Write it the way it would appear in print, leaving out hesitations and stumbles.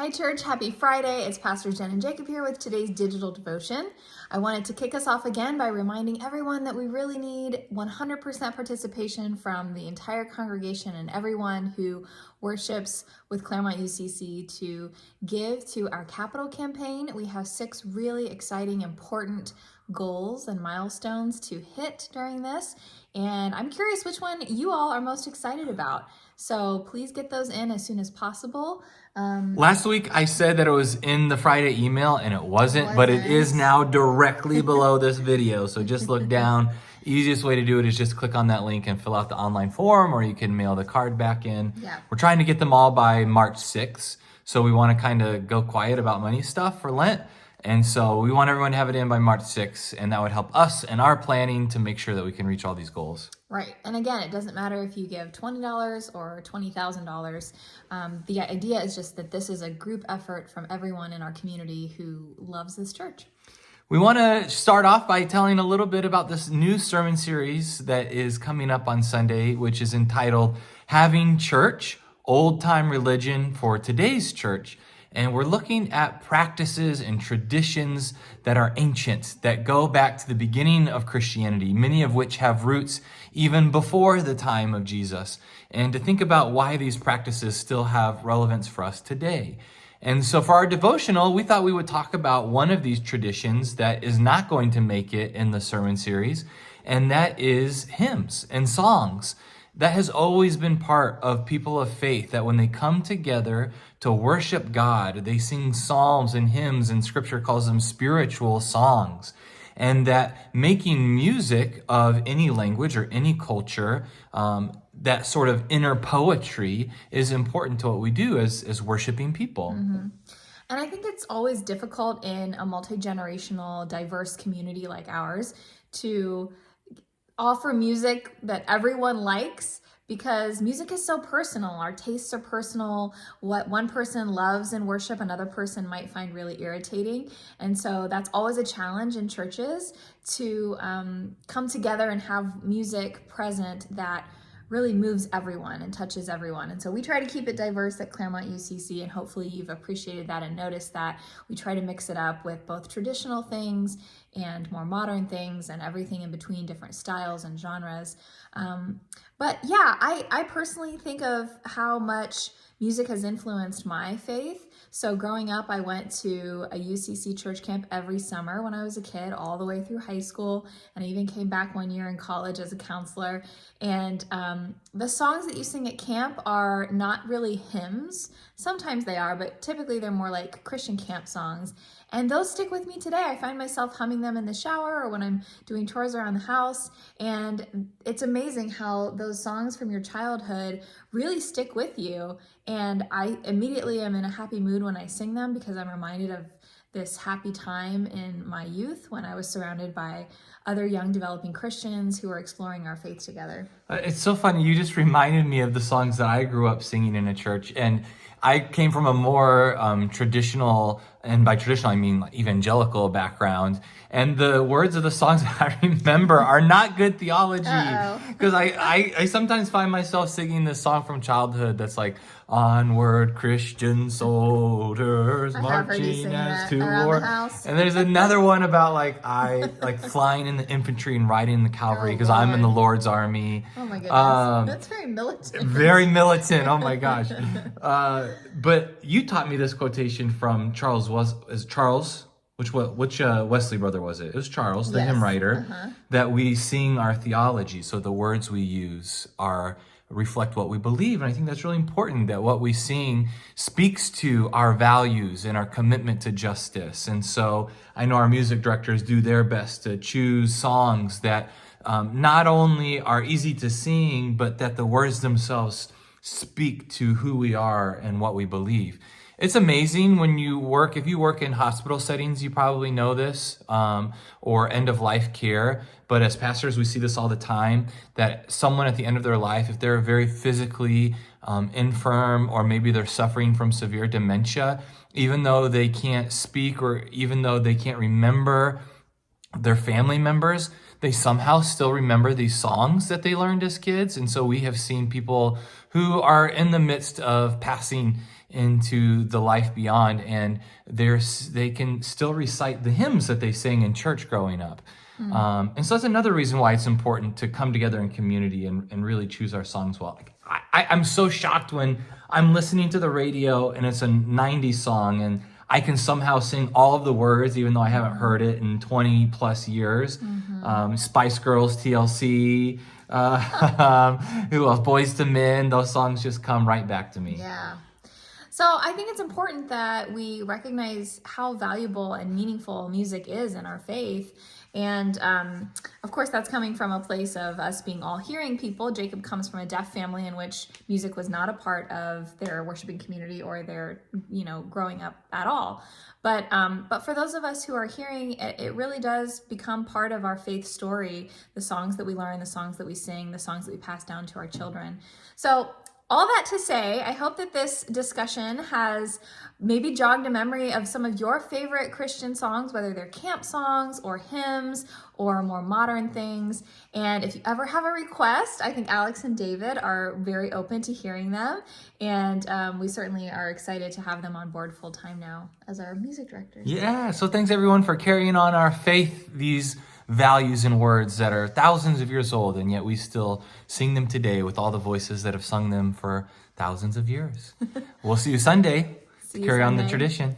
Hi church, happy Friday. It's Pastor Jen and Jacob here with today's digital devotion. I wanted to kick us off again by reminding everyone that we really need 100% participation from the entire congregation and everyone who worships with Claremont UCC to give to our capital campaign. We have 6 really exciting, important goals and milestones to hit during this, and I'm curious which one you all are most excited about. So please get those in as soon as possible. Last week I said that it was in the Friday email and it wasn't, but it is now directly below this video. So just look down. Easiest way to do it is just click on that link and fill out the online form, or you can mail the card back in. Yeah. We're trying to get them all by March 6th. So we want to kind of go quiet about money stuff for Lent. And so we want everyone to have it in by March 6th, and that would help us in our planning to make sure that we can reach all these goals. Right. And again, it doesn't matter if you give $20 or $20,000. The idea is just that this is a group effort from everyone in our community who loves this church. We want to start off by telling a little bit about this new sermon series that is coming up on Sunday, which is entitled Havin Church, Old Time Religion for Today's Church. And we're looking at practices and traditions that are ancient, that go back to the beginning of Christianity, many of which have roots even before the time of Jesus, and to think about why these practices still have relevance for us today. And so for our devotional, we thought we would talk about one of these traditions that is not going to make it in the sermon series, and that is hymns and songs. That has always been part of people of faith, that when they come together to worship God, they sing psalms and hymns, and scripture calls them spiritual songs. And that making music of any language or any culture, that sort of inner poetry is important to what we do as worshiping people. Mm-hmm. And I think it's always difficult in a multi-generational, diverse community like ours to offer music that everyone likes, because music is so personal. Our tastes are personal. What one person loves in worship, another person might find really irritating. And so that's always a challenge in churches, to come together and have music present that really moves everyone and touches everyone. And so we try to keep it diverse at Claremont UCC, and hopefully you've appreciated that and noticed that we try to mix it up with both traditional things and more modern things and everything in between, different styles and genres. But yeah, I personally think of how much music has influenced my faith. So growing up, I went to a UCC church camp every summer when I was a kid, all the way through high school. And I even came back one year in college as a counselor. And the songs that you sing at camp are not really hymns. Sometimes they are, but typically they're more like Christian camp songs. And those stick with me today. I find myself humming them in the shower or when I'm doing chores around the house. And it's amazing how those songs from your childhood really stick with you. And I immediately am in a happy mood when I sing them, because I'm reminded of this happy time in my youth when I was surrounded by other young developing Christians who are exploring our faith together. It's so funny. You just reminded me of the songs that I grew up singing in a church. And I came from a more traditional, and by traditional I mean like evangelical background. And the words of the songs I remember are not good theology. Because I sometimes find myself singing this song from childhood that's like, onward Christian soldiers marching as to war. And there's another one about like flying in the infantry and riding in the cavalry because I'm in the Lord's army. Oh my goodness. That's very militant. Very militant. Oh my gosh. But you taught me this quotation from Charles. Which Wesley brother was it? It was Charles, the hymn writer, that we sing our theology. So the words we use reflect what we believe. And I think that's really important, that what we sing speaks to our values and our commitment to justice. And so I know our music directors do their best to choose songs that not only are easy to sing, but that the words themselves speak to who we are and what we believe. It's amazing when if you work in hospital settings, you probably know this, or end-of-life care. But as pastors, we see this all the time, that someone at the end of their life, if they're very physically infirm, or maybe they're suffering from severe dementia, even though they can't speak or even though they can't remember their family members, they somehow still remember these songs that they learned as kids. And so we have seen people who are in the midst of passing into the life beyond, and they can still recite the hymns that they sang in church growing up. And so that's another reason why it's important to come together in community and really choose our songs well. Like, I'm so shocked when I'm listening to the radio and it's a 90s song and I can somehow sing all of the words even though I haven't heard it in 20 plus years. Spice Girls, TLC, who else? Boys to Men, those songs just come right back to me. Yeah. So I think it's important that we recognize how valuable and meaningful music is in our faith. And of course, that's coming from a place of us being all hearing people. Jacob comes from a deaf family in which music was not a part of their worshiping community or their, growing up at all. But for those of us who are hearing, it really does become part of our faith story. The songs that we learn, the songs that we sing, the songs that we pass down to our children. So all that to say, I hope that this discussion has maybe jogged a memory of some of your favorite Christian songs, whether they're camp songs or hymns or more modern things. And if you ever have a request, I think Alex and David are very open to hearing them. And we certainly are excited to have them on board full time now as our music directors. Yeah, so thanks everyone for carrying on our faith, these values and words that are thousands of years old, and yet we still sing them today with all the voices that have sung them for thousands of years. We'll see you Sunday to carry on the tradition.